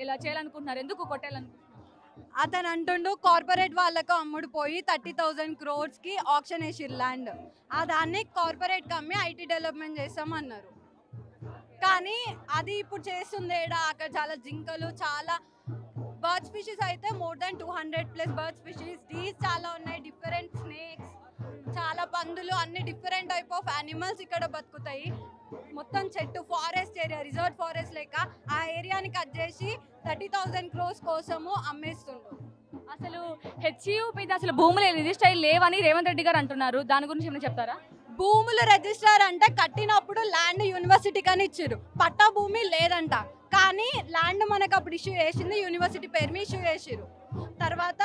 ఇలా చేయాలనుకుంటున్నారు? ఎందుకు కొట్టాలనుకుంటున్నారు? అతను అంటుండు కార్పొరేట్ వాళ్ళకు అమ్ముడు పోయి 30,000 crores ఆప్షన్ వేసిర్రు ల్యాండ్. ఆ దాన్ని కార్పొరేట్కి అమ్మి ఐటీ డెవలప్మెంట్ చేస్తామన్నారు. కానీ అది ఇప్పుడు చేస్తుందేడా? అక్కడ చాలా జింకలు, చాలా బర్డ్ స్పీషీస్ అయితే మోర్ దెన్ 200+ బర్డ్ స్పీషీస్, డీస్ చాలా ఉన్నాయి, డిఫరెంట్ స్నేక్స్, చాలా పందులు, అన్ని డిఫరెంట్ టైప్ ఆఫ్ యానిమల్స్ ఇక్కడ బతుకుతాయి. మొత్తం చెట్టు ఫారెస్ట్ ఏరియా, రిజర్వ్ ఫారెస్ట్ లెక్క ఆ ఏరియాని కట్ చేసి 30,000 crores కోసము అమ్మేస్తుండు. అసలు హెచ్యూ మీద అసలు భూములు రిజిస్టర్ లేవని రేవంత్ రెడ్డి గారు అంటున్నారు. దాని గురించి ఏమైనా చెప్తారా? భూములు రిజిస్టర్ అంటే కట్టినప్పుడు ల్యాండ్ యూనివర్సిటీకి అని ఇచ్చారు, పట్టా భూమి లేదంట. కానీ ల్యాండ్ మనకు అప్పుడు ఇష్యూ చేసింది యూనివర్సిటీ పేరు మీద ఇష్యూ చేసిరు. తర్వాత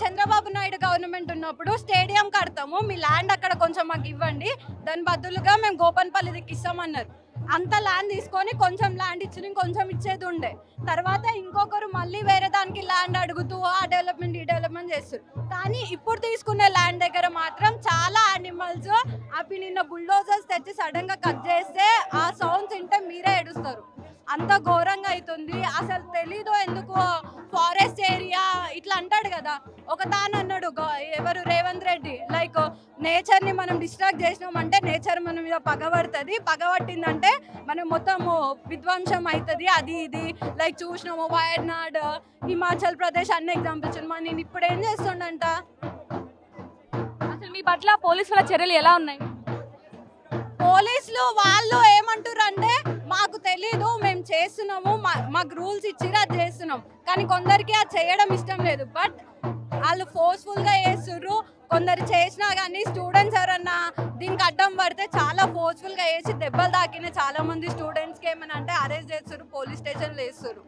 చంద్రబాబు నాయుడు గవర్నమెంట్ ఉన్నప్పుడు స్టేడియం కడతాము, మీ ల్యాండ్ అక్కడ కొంచెం మాకు ఇవ్వండి, దాని బదులుగా మేము గోపన్పల్లి దిక్కు ఇస్తామన్నారు. అంత ల్యాండ్ తీసుకొని కొంచెం ల్యాండ్ ఇచ్చి కొంచెం ఇచ్చేది ఉండే. తర్వాత ఇంకొకరు మళ్ళీ వేరే దానికి ల్యాండ్ అడుగుతూ ఆ డెవలప్మెంట్ ఈ డెవలప్మెంట్ చేస్తారు. కానీ ఇప్పుడు తీసుకునే ల్యాండ్ దగ్గర మాత్రం చాలా యానిమల్స్, అవి నిన్న బుల్డోజర్స్ తెచ్చి సడన్గా కట్ చేస్తే ఆ సౌండ్స్ వింటే మీరే ఏడుస్తారు. అంత ఘోరంగా అవుతుంది. అసలు తెలీదు ఎందుకు ఫారెస్ట్ ఏరియా ఇట్లా అంటాడు కదా. ఒక తాను అన్నాడు ఎవరు, రేవంత్ రెడ్డి, లైక్ నేచర్ని మనం డిస్ట్రాక్ట్ చేసినామంటే నేచర్ మన మీద పగబడుతుంది, పగబట్టిందంటే మనం మొత్తము విధ్వంసం అవుతుంది, అది ఇది. లైక్ చూసినాము వయనాడ్, హిమాచల్ ప్రదేశ్ అన్ని ఎగ్జాంపుల్స్. మరి నేను ఇప్పుడు ఏం చేస్తుండంట. అసలు మీ పట్ల పోలీసు వాళ్ళ చర్యలు ఎలా ఉన్నాయి? పోలీసులు వాళ్ళు ఏమంటారు అంటే మాకు తెలీదు, మేము చేస్తున్నాము, మాకు రూల్స్ ఇచ్చిరు, అది చేస్తున్నాం. కానీ కొందరికి అది చేయడం ఇష్టం లేదు. బట్ వాళ్ళు ఫోర్స్ఫుల్గా చేస్తుర్రు. కొందరు చేసినా కానీ స్టూడెంట్స్ ఎవరన్నా దీనికి అడ్డం పడితే చాలా ఫోర్స్ఫుల్గా వేసి దెబ్బలు తాకిన చాలా మంది స్టూడెంట్స్కి ఏమన్నా అంటే అరెస్ట్ చేస్తున్నారు, పోలీస్ స్టేషన్లో వేస్తున్నారు.